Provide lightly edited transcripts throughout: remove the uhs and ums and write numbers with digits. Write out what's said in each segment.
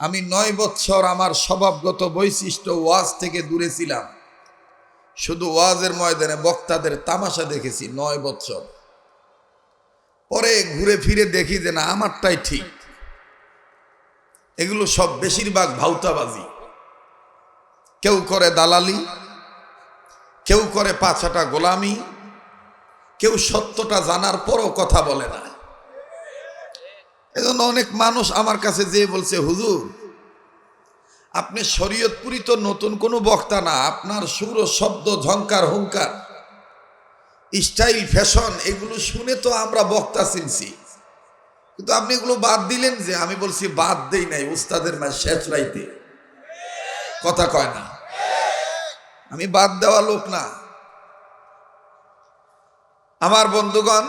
আমি 9 বছর আমার স্বভাবগত বৈশিষ্ট্য ওয়াজ থেকে দূরে ছিলাম, শুধু ওয়াজের ময়দানে বক্তাদের তামাশা দেখেছি 9 বছর। পরে ঘুরে ফিরে দেখি যে না, আমারটাই ঠিক। এগুলো সব বেশিরভাগ ভাউতাবাজি। কেউ করে দালালি, কেউ করে পাছাটা গোলামি, কেউ সত্যটা জানার পরও কথা বলে না। এজন্য অনেক মানুষ আমার কাছে যেয়ে বলছে, হুজুর আপনি শরীয়তপুরি তো নতুন কোনো বক্তা না, আপনার সুর শব্দ ঝংকার হুঙ্কার স্টাইল ফ্যাশন এগুলো শুনে তো আমরা বক্তা চিনছি, কিন্তু আপনি এগুলো বাদ দিলেন যে? আমি বলছি বাদ দেই নাই, উস্তাদের মা শেষ রাইতে কথা কয় না, আমি বাদ দেওয়া লোক না। আমার বন্ধুগণ,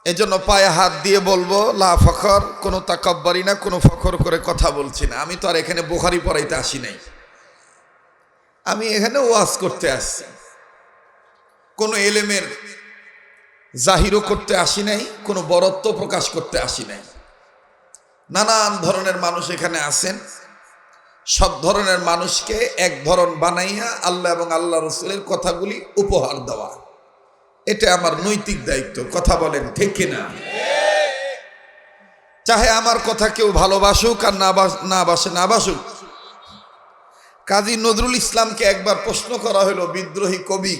এজন্য পায়ে হাত দিয়ে বলবো, লা ফখর, কোনো তাকাব্বারি না, কোনো ফখর করে কথা বলছি না। আমি তো আর এখানে বুখারি পড়াইতে আসি নাই, আমি এখানে ওয়াজ করতে আসছি। কোনো এলেমের জাহিরও করতে আসি নাই, কোনো বরত্ব প্রকাশ করতে আসি নাই। নানান ধরনের মানুষ এখানে আছেন, সব ধরনের মানুষকে এক ধরন বানাইয়া আল্লাহ এবং আল্লাহ রসুলের কথাগুলি উপহার দেওয়া, এটা আমার নৈতিক দায়িত্ব। কথা বলেন ঠিক কিনা? চাহে আমার কথা কেউ ভালোবাসুক আর না বাসুক। কাজী নজরুল ইসলামকে একবার প্রশ্ন করা হলো, বিদ্রোহী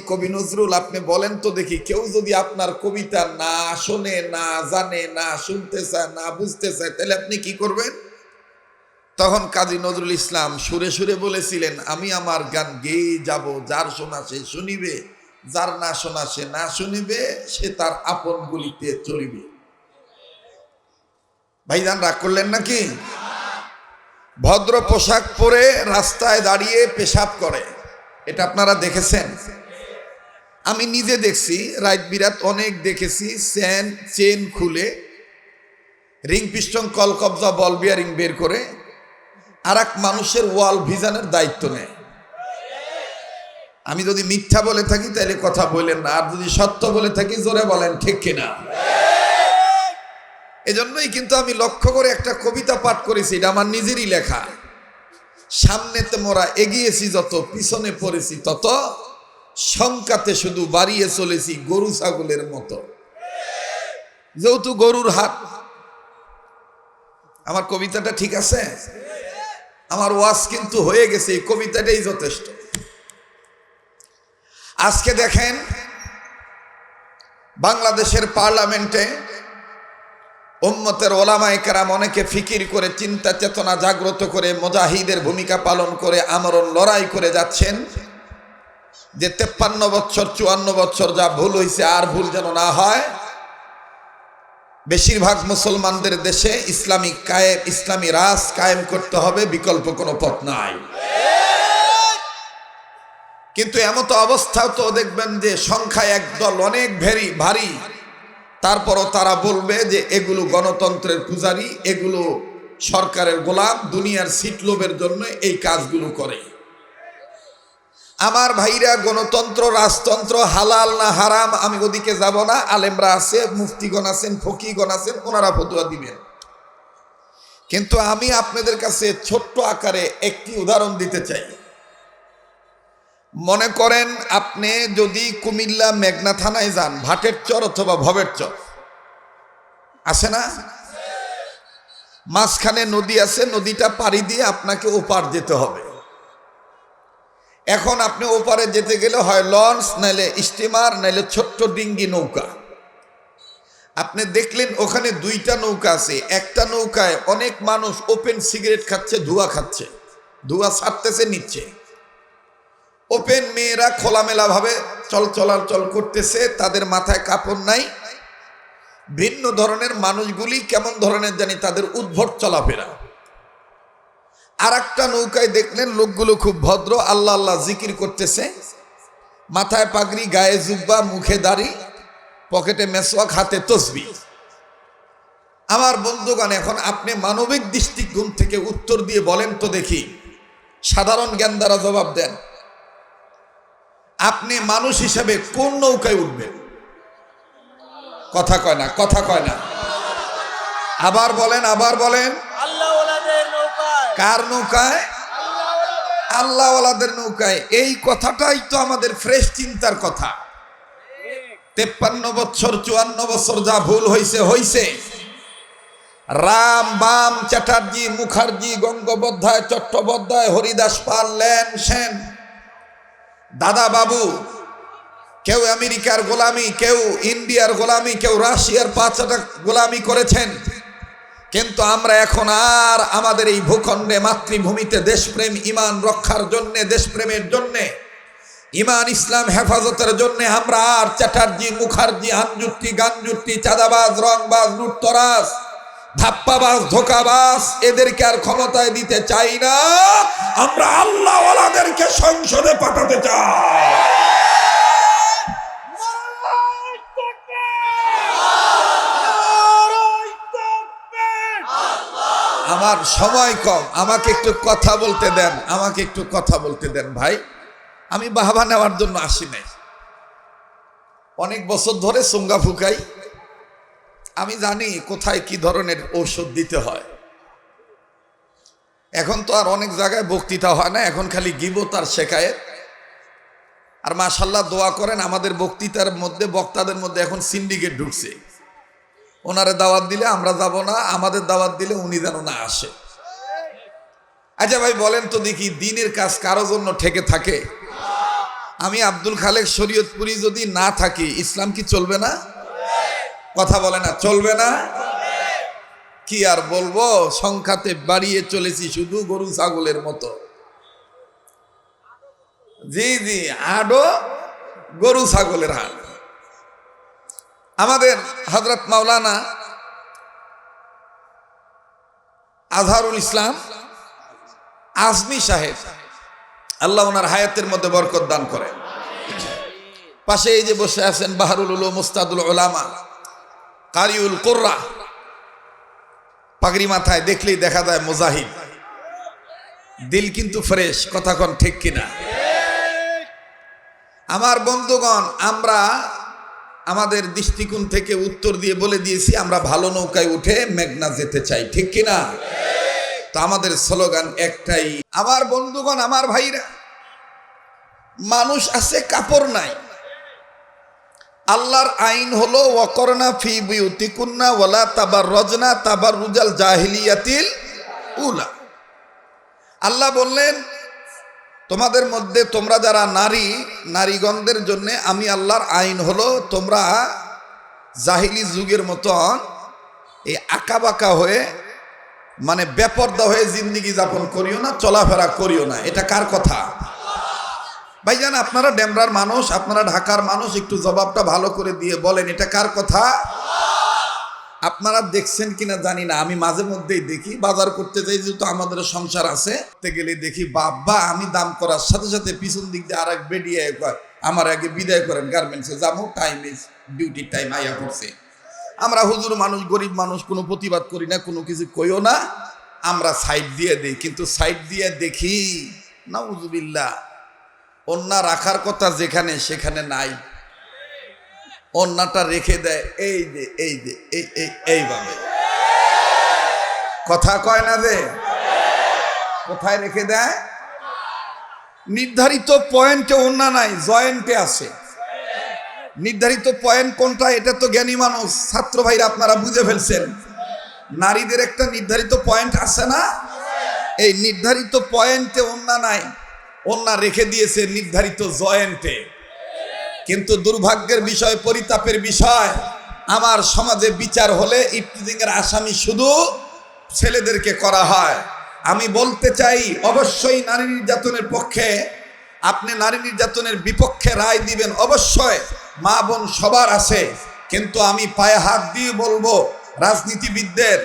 কবি নজরুল, আপনি বলেন তো দেখি, কেউ যদি আপনার কবিতা না শোনে, না জানে, না শুনতে চায়, না বুঝতে চায়, তাহলে আপনি কি করবেন? তখন কাজী নজরুল ইসলাম সুরে সুরে বলেছিলেন, আমি আমার গান গেয়ে যাব, যার শোনা সে শুনিবে, যার না শোনা সে না শুনিবে, সে তার আপন গুলিতে চলিবে। ভাইজান রাগ করলেন নাকি? ভদ্র পোশাক পরে রাস্তায় দাঁড়িয়ে পেশাব করে, এটা আপনারা দেখেছেন? আমি নিজে দেখছি, রাত বিরাত অনেক দেখেছি। চেন খুলে রিং পিস্টন কল কবজা বল বিয়ারিং বের করে আর এক মানুষের ওয়াল ভিজানোর দায়িত্ব নেয়। আমি যদি মিথ্যা বলে থাকি তাহলে কথা বললেন না, আর যদি সত্য বলে থাকি জোরে বলেন ঠিক কিনা। এজন্যই কিন্তু আমি লক্ষ্য করে একটা কবিতা পাঠ করেছি, এটা আমার নিজেরই লেখা। সামনেতে মোরা এগিয়েছি যত, পিছনে পড়েছি তত, শঙ্কাতে শুধু বাড়িয়ে চলেছি গরু ছাগলের মতো। যেহেতু গরুর হাট। আমার কবিতাটা ঠিক আছে? আমার ওয়াজ কিন্তু হয়ে গেছে, এই কবিতাটাই যথেষ্ট। আজকে দেখেন বাংলাদেশের পার্লামেন্টে উম্মতের ওলামায়ে কেরাম অনেকে ফিকির করে, চিন্তা চেতনা জাগ্রত করে, মুজাহিদের ভূমিকা পালন করে, আমরণ লড়াই করে যাচ্ছেন যে 53 বছর 54 বছর যা ভুল হয়েছে আর ভুল যেন না হয়। বেশিরভাগ মুসলমানদের দেশে ইসলামী রাজ কায়েম করতে হবে, বিকল্প কোনো পথ নাই। কিন্তু এমতো অবস্থাও তো দেখবেন যে সংখ্যায় একদল অনেক ভারী, তারপরও তারা বলবে যে এগুলো গণতন্ত্রের পূজারী, এগুলো সরকারের গোলাম, দুনিয়ার সিটলোভের জন্য এই কাজগুলো করে। আমার ভাইরা, গণতন্ত্র রাজতন্ত্র হালাল না হারাম আমি ওদিকে যাব না। আলেমরা আছে, মুফতিগণ আছেন, ফকিগণ আছেন, ওনারা ফতোয়া দিবেন। কিন্তু আমি আপনাদের কাছে ছোট্ট আকারে একটি উদাহরণ দিতে চাই। মনে করেন আপনি যদি কুমিল্লা মেঘনা থানায় যান, ভাটের চর অথবা ভবের চর আছে না, মাঝখানে নদী আছে, নদীটা পাড়ি দিয়ে আপনাকে ওপার যেতে হবে। এখন আপনি ওপারে যেতে গেলে হয় লঞ্চ, নাইলে স্টিমার, নাইলে ছোট্ট ডিঙ্গি নৌকা। আপনি দেখলেন ওখানে 2টা নৌকা আছে, একটা নৌকায় অনেক মানুষ ওপেন সিগারেট খাচ্ছে, ধোঁয়া ছাড়তেছে নিচ্ছে। ওপেন মেয়েরা খোলামেলা ভাবে চলাচল করতেছে, তাদের মাথায় কাপড় নাই। ভিন্ন ধরনের মানুষগুলি কেমন ধরনের জানি তাদের উদ্ভট চলাফেরা। আর একটা নৌকায় দেখলেন লোকগুলো খুব ভদ্র, আল্লাহ আল্লাহ জিকির করতেছে, মাথায় পাগড়ি, গায়ে জুব্বা, মুখে দাড়ি, পকেটে মেসওয়াক, হাতে তসবিহ। আমার বন্ধুগণ, এখন আপনি মানবিক দৃষ্টিকোণ থেকে উত্তর দিয়ে বলেন তো দেখি, সাধারণ জ্ঞান দ্বারা জবাব দেন, আপনি মানুষ হিসাবে কোন নৌকায় উঠবেন? কথা কয় না। আবার বলেন। আল্লাহ ওয়ালাদের কার নৌকায়? আল্লাহওয়ালাদের নৌকায়। এই কথাটাই তো আমাদের ফ্রেশ চিন্তার কথা। 53 বছর 54 বছর যা ভুল হইছে হইছে। রাম বাম চ্যাটার্জি মুখার্জি গঙ্গোপাধ্যায় চট্টোপাধ্যায় হরিদাস পাল লেন সেন দাদা বাবু, কেউ আমেরিকার গোলামি, কেউ ইন্ডিয়ার গোলামি, কেউ রাশিয়ার পাঁচটা গোলামি করেছেন, কিন্তু আমরা এখন আর আমাদের এই ভূখণ্ডে মাতৃভূমিতে দেশপ্রেম ইমান রক্ষার জন্য, দেশপ্রেমের জন্য, ইমান ইসলাম হেফাজতের জন্য আমরা আর চ্যাটার্জি মুখার্জি আঞ্জুট্টি গাঞ্জুট্টি চাঁদাবাজ রংবাজ লুটতরাজ ধাপ্পাবাজ ধোকাবাজ এদেরকে আর ক্ষমতায় দিতে চাই না। আমরা আল্লাহওয়ালাদেরকে সংসদে পাঠাতে চাই। আমার সময় কম, আমাকে একটু কথা বলতে দেন, আমাকে একটু কথা বলতে দেন ভাই। আমি বাহবা নেওয়ার জন্য আসি নাই। অনেক বছর ধরে সুঙ্গা ফুকাই, আমি জানি কোথায় কি ধরনের ঔষধ দিতে হয়। এখন তো আর অনেক জায়গায় বক্তৃতা হয় না, এখন খালি গিবত আর শেখায়েত। আর মাশাআল্লাহ দোয়া করেন, আমাদের বক্তৃতার মধ্যে বক্তাদের মধ্যে এখন সিন্ডিকেট ঢুকছে। ওনারে দাওয়াত দিলে আমরা যাব না, আমাদের দাওয়াত দিলে উনি যেন না আসে। আচ্ছা ভাই বলেন তো দেখি, দিনের কাজ কারো জন্য ঠেকে থাকে? আমি আব্দুল খালেক শরীয়তপুরি যদি না থাকি, ইসলাম কি চলবে না? কথা বলে না, চলবে না? কি আর বলবো, সংখ্যাতে বাড়িয়ে চলেছি শুধু গরু ছাগলের মতো। জি জি, আডো গরু ছাগলের হাট। আমাদের হযরত মাওলানা আজহারুল ইসলাম আজমি সাহেব, আল্লাহ ওনার হায়াতের মধ্যে বরকত দান করেন। পাশে এই যে বসে আছেন বাহরুল উলুম মুস্তাদুল উলামা কারিউল কুররা, পাগড়ি মাথায়, দেখলেই দেখা যায় মুজাহিদ। দিল কিন্তু ফ্রেশ, কথা কোন ঠিক কিনা? আমার বন্ধুগণ, আমরা আমাদের দৃষ্টিকোণ থেকে উত্তর দিয়ে বলে দিয়েছি আমরা ভালো নৌকায় উঠে মেঘনা যেতে চাই, ঠিক কিনা? তো আমাদের স্লোগান একটাই। আমার বন্ধুগণ, আমার ভাইরা, মানুষ আছে কাপড় নাই। আল্লাহর আইন হলো ওয়াকরনা ফি বুয়ুতিকুন্না ওয়ালা তাবাররাজনা তাবাররুজাল জাহিলিয়াতিল উলা। আল্লাহ বললেন, তোমাদের মধ্যে তোমরা যারা নারী, নারীগণদের জন্য আমি আল্লাহর আইন হলো তোমরা জাহিলি যুগের মতন এই আঁকাবাঁকা হয়ে, মানে বেপর্দা হয়ে জিন্দিগি যাপন করিও না, চলাফেরা করিও না। এটা কার কথা? ভাইজান, আপনারা ডেমরার মানুষ, আপনারা ঢাকার মানুষ, একটু জবাবটা ভালো করে দিয়ে বলেন এটা কার কথা? আপনারা দেখছেন কিনা জানি না, আমি মাঝে মধ্যেই দেখি, বাজার করতে যাই যেহেতু আমাদের সংসার আছে, গেলে দেখি বাবা আমি দাম করার সাথে সাথে পিছন দিক দিয়ে আর এক বেরিয়ে আমার আগে বিদায় করেন, গার্মেন্টসে যাবো, টাইম ইজ ডিউটি টাইম আইয়া পড়ছে। আমরা হুজুর মানুষ, গরিব মানুষ, কোনো প্রতিবাদ করি না, কোনো কিছু কইও না, আমরা সাইড দিয়ে দিই। কিন্তু সাইড দিয়ে দেখি নাউজুবিল্লাহ, ওন্না রাখার কথা যেখানে সেখানে নাই, ওন্নাটা রেখে দেয় এই যে এই যে এইভাবে। কথা কয় না যে, কোথায় রেখে দেয়? নির্ধারিত পয়েন্টে ওন্না নাই, জয়েন্টে আছে। নির্ধারিত পয়েন্ট কোনটা, এটা তো জ্ঞানী মানুষ ছাত্র ভাইরা আপনারা বুঝে ফেলছেন। নারীদের একটা নির্ধারিত পয়েন্ট আছে না, এই নির্ধারিত পয়েন্টে ওন্না নাই, ওন্না রেখে দিয়েছে নির্ধারিত জয়েন্টে। কিন্তু দুর্ভাগ্যের বিষয়, পরিতাপের বিষয়, আমার সমাজে বিচার হলে ইফতিজিংয়ের আসামি শুধু ছেলেদেরকে করা হয়। আমি বলতে চাই, অবশ্যই নারী নির্যাতনের পক্ষে, আপনি নারী নির্যাতনের বিপক্ষে রায় দিবেন, অবশ্যই মা বোন সবার আছে। কিন্তু আমি পায়ে হাত দিয়ে বলবো, রাজনীতিবিদদের,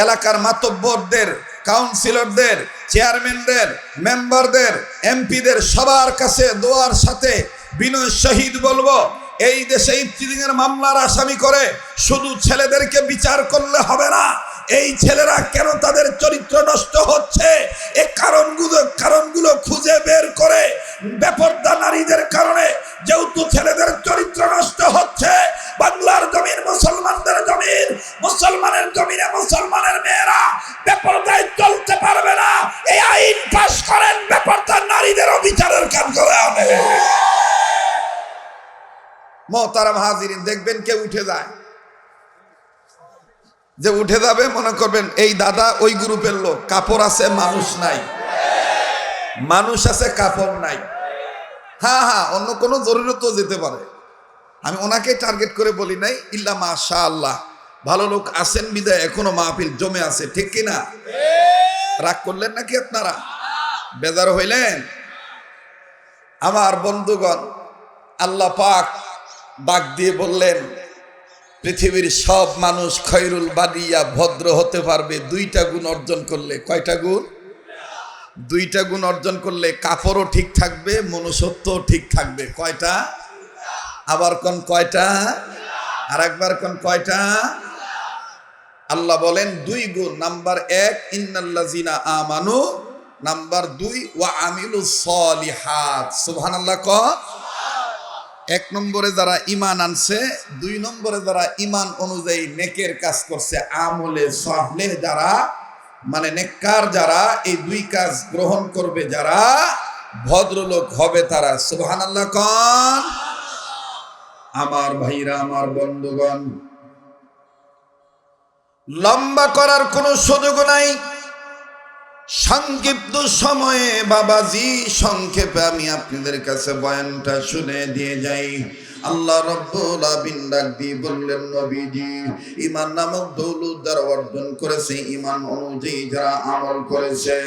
এলাকার মাতব্বরদের, কাউন্সিলরদের, চেয়ারম্যানদের, মেম্বারদের, এমপিদের সবার কাছে দোয়ার সাথে বিনয় শহীদ বলবো, এই দেশে ইফতিজিংয়ের মামলার আসামি করে শুধু ছেলেদেরকে বিচার করলে হবে না। এই ছেলেরা কেন তাদের চরিত্র নষ্ট হচ্ছে, এই কারণগুলো খুঁজে বের করে, বেপরদা নারীদের কারণে যেহেতু ছেলেদের চরিত্র নষ্ট হচ্ছে, বাংলার জমিন মুসলমানদের জমিন, মুসলমানের জমিনে মুসলমানের মেয়েরা বেপরদায় চলতে পারবে না। মোহতারাম হাজিরিন, দেখবেন কেউ উঠে যায়, যে উঠে যাবে মনে করবেন এই দাদা ওই গ্রুপের লোক, কাপড় আছে মানুষ নাই, মানুষ আছে কাপড় নাই। হ্যাঁ হ্যাঁ, অন্য কোনো জরুরতও যেতে পারে, আমি ওনাকে টার্গেট করে বলি নাই। ইল্লা মাশাআল্লাহ, ভালো লোক আছেন বিদায় এখনো মাহফিল জমে আছে, ঠিক কিনা? রাগ করলেন নাকি আপনারা? বেজার হইলেন? আমার বন্ধুগণ, আল্লাহ পাক ডাক দিয়ে বললেন পৃথিবীর সব মানুষ খৈরুল বাদিয়া ভদ্র হতে পারবে দুইটা গুণ অর্জন করলে। কয়টা গুণ? দুইটা গুণ অর্জন করলে কাপড়ও ঠিক থাকবে, মনুষ্যত্বও ঠিক থাকবে। কয়টা? আবার কোন কয়টা? আর একবার কোন কয়টা? আল্লাহ বলেন দুই গুণ। নাম্বার 1 ইন্নাল্লাযিনা আমানু, নাম্বার 2 ওয়া আমিলুস সলিহাত। সুবহানাল্লাহ। ক 1 নম্বরে যারা ঈমান আনছে, 2 নম্বরে যারা ঈমান অনুযায়ী নেকের কাজ করছে, আমলে সালেহ যারা মানে নেককার যারা, এই 2 কাজ গ্রহণ করবে যারা, ভদ্রলোক হবে তারা। সুবহানাল্লাহ। কোন? আমার ভাইরা, আমার বন্ধুগণ, লম্বা করার কোনো সুযোগ নাই। সংক্ষিপ্ত সময়ে বাবাজি সংক্ষেপে আমি আপনাদের কাছে বয়ানটা শুনে দিয়ে যাই। আল্লাহ রাব্বুল আলামিন ডাক দিয়ে বললেন, নবীজি ঈমান নামক দৌলত যারা অর্জন করেছে, ঈমান অনুযায়ী যারা আমল করেছে,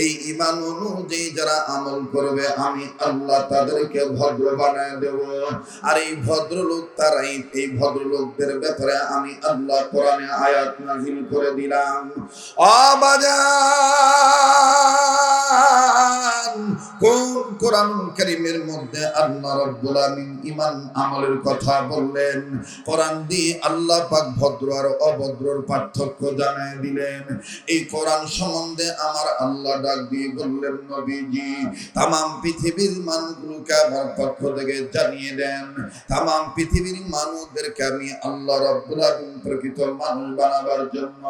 এই ঈমান অনুযায়ী যারা আমল করবে, আমি আল্লাহ তাদেরকে ভদ্র বানায় দেব। আর এই ভদ্রলোক তারাই, এই ভদ্রলোকদের ব্যাপারে আমি আল্লাহ কোরআনে আয়াত নাযিল করে দিলাম। কোন কোরআনুল কারীমের মধ্যে আল্লাহ রাব্বুল আলামিন ঈমান আমলের কথা বললেন, কোরআন দিয়ে আল্লাহ পাক ভদ্র আর অভদ্রর পার্থক্য জানায় দিলেন। এই কোরআন সম্বন্ধে আমার আল্লাহ ডাক দিয়ে বললেন, নবীজি তাম পৃথিবীর মানুষগুলোকে আমার পক্ষ থেকে জানিয়ে দেন, তাম পৃথিবীর মানুষদেরকে আমি আল্লাহ রাব্বুল আলামিন প্রকৃত মানুষ বানাবার জন্য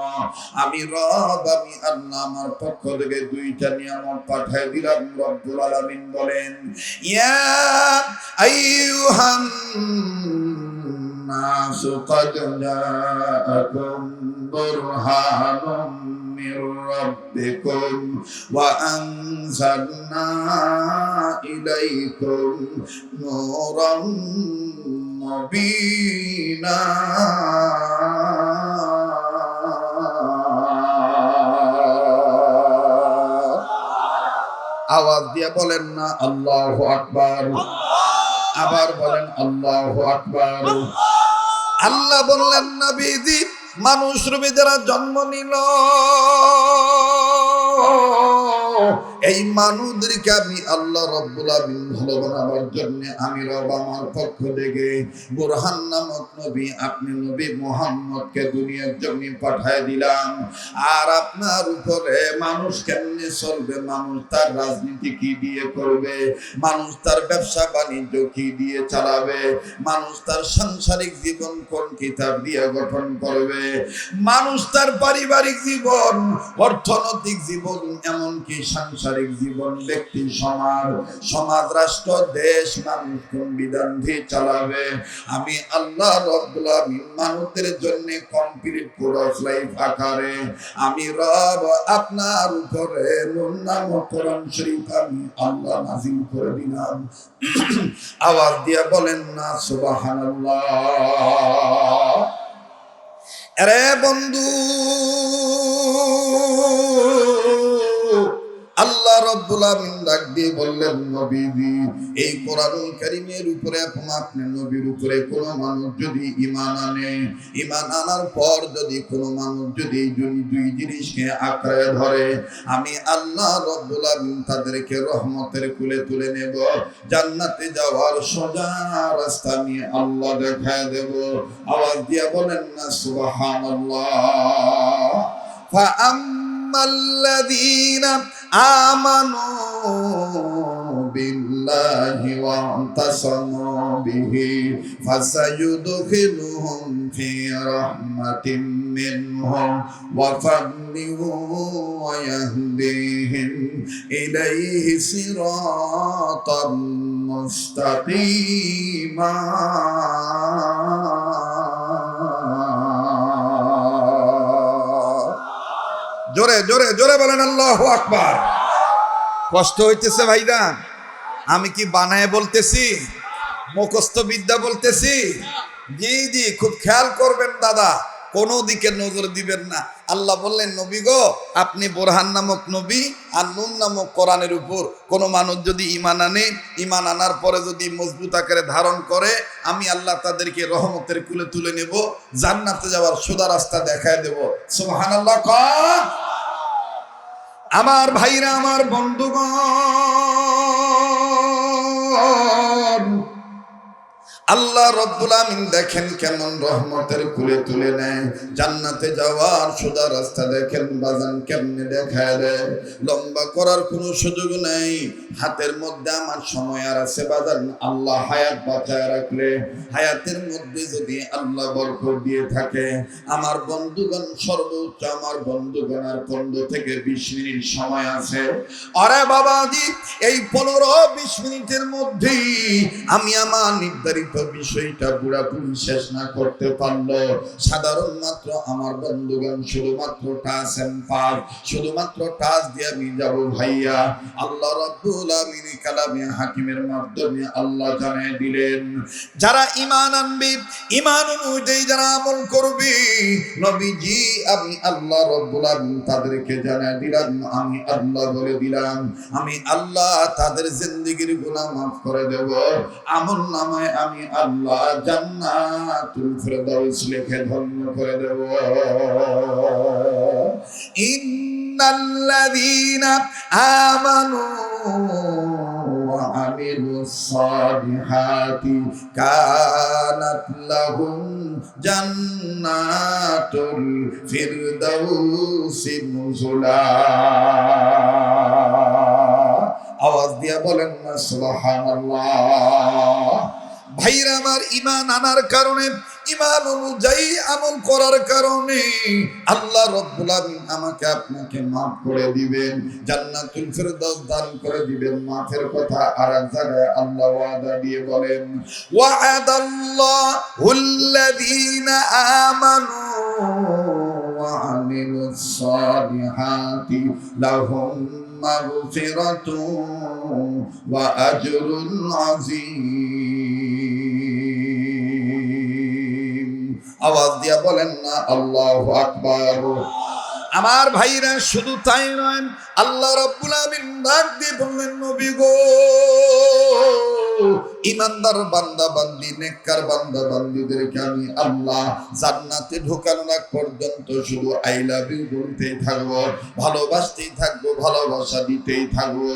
আমি রব, আমি আল্লাহ আমার পক্ষ থেকে 2টা নিয়ামত পাঠিয়ে দিলাম। রব্বুল আলামিন বলেন, ইয়া আইয়ুহান নাসু ক্বাদ জাআকুম বুরহানুম মির রাব্বিকুম ওয়া আনজালনা ইলাইকুম নূরান মুবিনা। আওয়াজ দিয়ে বলেন না আল্লাহু আকবার? আবার বলেন আল্লাহু আকবার। আল্লাহ বললেন, নবীজি মানুষ রূপে যারা জন্ম নিল, এই মানুষদেরকে আমি আল্লাহ রাব্বুল আলামিন ভালো বানাবার জন্য আমি রব আমার পক্ষ থেকে বুরহান নামক নবী, আপনি নবী মুহাম্মদকে দুনিয়ার জন্য পাঠিয়ে দিলাম। আর আপনার উপরে মানুষ কেমনে চলবে, মানুষ তার রাজনীতি কি দিয়ে করবে, মানুষ তার ব্যবসা বাণিজ্য কি দিয়ে চালাবে, মানুষ তার সাংসারিক জীবন কোন কিতাব দিয়ে গঠন করবে, মানুষ তার পারিবারিক জীবন, অর্থনৈতিক জীবন, এমনকি সাংসারিক জীবন, ব্যক্তি সমাজ, সমাজ, রাষ্ট্র, দেশ, মানুষ কোন বিধান দিয়ে চালাবে, আমি আল্লাহ রাব্বুল আলামিন মানুষের জন্য কমপ্লিট কোর্স লাইফ আকারে আমি রব আপনার উপরে নূর নামক কোরআন শরীফ আমি আল্লাহ নাযিল করে দিলাম। আওয়াজ দিয়ে বলেন না সুবহানাল্লাহ। আরে বন্ধু, আল্লাহ রাব্বুল আলামিন ডাক দিয়ে বললেন, নবীজি এই কোরআনুল কারীমের উপরে আপনি নবীর উপরে কোনো মানুষ যদি ঈমান আনে, ঈমান আনার পর যদি কোনো মানুষ যদি দুই জিনিসকে আঁকড়ে ধরে, আমি আল্লাহ রাব্বুল আলামিন তাদেরকে রহমতের কুলে তুলে নেব, জান্নাতে যাওয়ার সোজা রাস্তা আমি আল্লাহ দেখায় দেব। আওয়াজ দিয়ে বলেন না সুবহানাল্লাহ। ফাআম্মাল্লাযীনা আমানু بالله واعتصموا به فسيدخلهم في رحمة منه وفضل ويهديهم إليه صراطا مستقيما জোরে জোরে জোরে বলেন আল্লাহু আকবার। কষ্ট হইতেছে ভাইরা? আমি কি বানায় বলতেছি, মুখস্থ বিদ্যা বলতেছি? জি জি, খুব খেয়াল করবেন দাদা, কোনো দিকে নজর দিবেন না। আল্লাহ বললেন, নবী গো, আপনি বোরহান নামক নবী আর নুন নামক কোরআনের উপর কোনো মানুষ যদি ঈমান আনে, ঈমান আনার পরে যদি মজবুত আকারে ধারণ করে, আমি আল্লাহ তাদেরকে রহমতের কুলে তুলে নেব, জান্নাতে যাওয়ার সোজা রাস্তা দেখায় দেব। সুবহানাল্লাহ। আমার ভাইরা, আমার বন্ধুগণ, আল্লাহ রব্বুল আমিন দেখেন কেমন রহমতের কুলে তুলে নেয়, জান্নাতে যাওয়ার সোজা রাস্তা দেখেন বাজান কেমনে দেখায় দেয়। লম্বা করার কোনো সুযোগ নেই, হাতের মধ্যে আমার সময় আর আছে বাজান। আল্লাহ হায়াত বাঁচায় রাখলে, হায়াতের মধ্যে যদি আল্লাহ বরকত দিয়ে থাকে, আমার বন্ধুগণ, সর্বোচ্চ আমার বন্ধুগণ আর 15 থেকে 20 মিনিট সময় আছে। আরে বাবাজি, এই 15-20 মিনিটের মধ্যেই আমি আমার নির্ধারিত বিষয়টা পুরাপুরি শেষ না করতে পারলো, সাধারণ মাত্র আমার বন্ধুগণ শুধুমাত্র টাচ এন্ড পাস, শুধুমাত্র টাচ দিয়ে আমি যাবো ভাইয়া। আল্লাহ রাব্বুল আমিন কালামে হাকিমের মাধ্যমে আল্লাহ জানিয়ে দিলেন, যারা ঈমান আনবে, ঈমান অনুযায়ী যারা আমল করবে, নবীজি আমি আল্লাহ রাব্বুল আমিন তাদেরকে জানিয়ে দিলাম, আমি আল্লাহ বলে দিলাম, আমি আল্লাহ তাদের জিন্দেগির গুনাহ মাফ করে দেব, আমল নামায় আমি আল্লাহ জান্নাতুল ফিরদাউস লিখে ধন্য করে দেব। ইন্নাল্লাযীনা আমানু ওয়া আমিলুস সালিহাতি কানাত লাহুম জান্নাতুল ফিরদাউসি নুজুলা। আওয়াজ দিয়া বলেন না সুবহানাল্লাহ। ভাইরা আমার, ঈমান আনার কারণে, ঈমান অনুযায়ী আমল করার কারণে আল্লাহ রাব্বুল আমিন আমাকে আপনাকে মাফ করে দিবেন, জান্নাতুল ফিরদাউস দান করে দিবেন। মাফের কথা আরেক জায়গায় আল্লাহ ওয়াদা দিয়ে বলেন, ওয়া'আদাল্লাহুল্লাযীনা আমানু ওয়া আমিলুস সালিহাতি লাহুম মাগফিরাতুন ওয়া আজরুন আযীম। আওয়াজ দিয়া বলেন না আল্লাহু আকবার। আমার ভাইরা, শুধু তাই নয়, আল্লাহ রাব্বুল আমিন ডাক দিয়ে বললেন, নবী গো, ইমানদার বান্দা বান্দি, নেককার বান্দা বান্দিদেরকে আমি আল্লাহ জান্নাতে ঢোকানোর আগ পর্যন্ত শুধু আই লাভ ইউ বলতেই থাকবো, ভালোবাসতেই থাকবো, ভালোবাসা দিতেই থাকবো।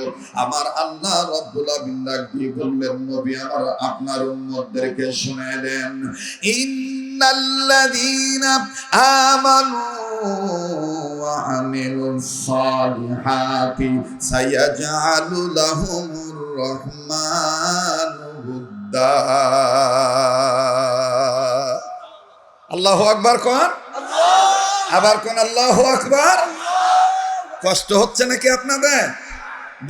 আমার আল্লাহ রাব্বুল আমিন ডাক দিয়ে বললেন, নবী আমার, আপনার উম্মতদেরকে শুনিয়ে দেন, ইন্নাল্লাযীনা আমানু ওয়া আমিলুস সালিহাতি সায়াজআলু লাহুমুর রহমানু বুদ্দা। আল্লাহু আকবার কোন, আবার কোন আল্লাহু আকবার। কষ্ট হচ্ছে নাকি আপনাদের?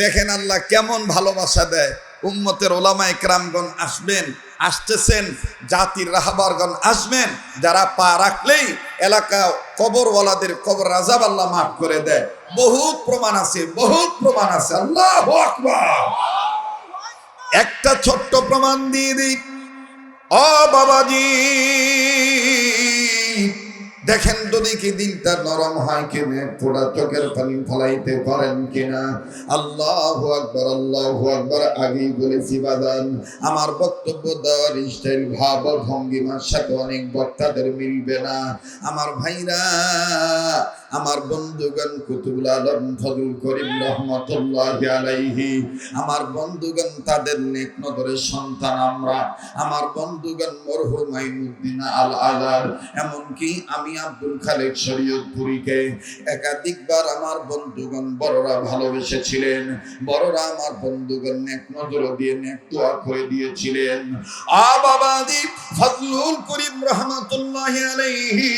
দেখেন আল্লাহ কেমন ভালোবাসা দেয়। উম্মতের ওলামায়ে কেরামগণ আসবেন, আসতেছেন, জাতির রাহবারগণ আসবেন, যারা পা রাখলেই এলাকা কবরওয়ালাদের কবর আযাব আল্লাহ মাফ করে দেয়। বহুত প্রমাণ আছে, বহুত প্রমাণ আছে। আল্লাহু আকবার। একটা ছোট্ট প্রমাণ দিয়ে দিই। ও বাবাজি, দেখেন তো দেখি দিলটা নরম হয় কিনা, পোড়া চোখের পানি ফলাইতে পারেন কিনা। আল্লাহু আকবার, আল্লাহু আকবার। আগেই বলেছি বাদান, আমার বক্তব্য দেওয়ার স্টাইল, ভাব ও ভঙ্গিমার সাথে অনেক বক্তাদের মিলবে না। আমার ভাইরা, আমার বন্ধুগণ, কুতুবুল আলম ফজলুল করিম রহমাতুল্লাহি আলাইহি, আমার বন্ধুগণ, তাদের নেক নজরের সন্তান আমরা। আমার বন্ধুগণ মরহুম মাইনুদ্দিন আল আজাদ, এমনকি আমি আব্দুল খালেক শরীয়তপুরীকে একাধিকবার আমার বন্ধুগণ বড়রা ভালোবেসেছিলেন, বড়রা আমার বন্ধুগণ নেক নজর দিয়ে নেক দোয়া করে দিয়েছিলেন। বাবাজি ফজলুল করিম রহমাতুল্লাহি আলাইহি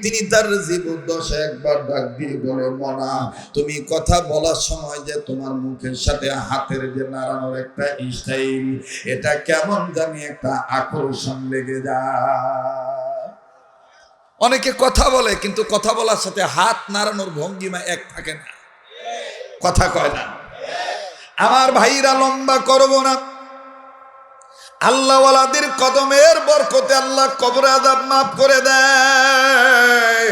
তিনি তার জীবদ্দশা একবার ডাক দিয়ে বলে, মনা তুমি কথা বলার সময় যে তোমার মুখের সাথে হাতের যে নাড়ানোর একটা স্টাইল, এটা কেমন জানি একটা আকর্ষণ লেগে যায়। অনেকে কথা বলে কিন্তু কথা বলার সাথে হাত নাড়ানোর ভঙ্গিমা এক থাকে না, কথা কয় না। আমার ভাইরা লম্বা করব না, আল্লাহওয়ালাদের কদমের বরকতে আল্লাহ কবর আযাব মাফ করে দেয়।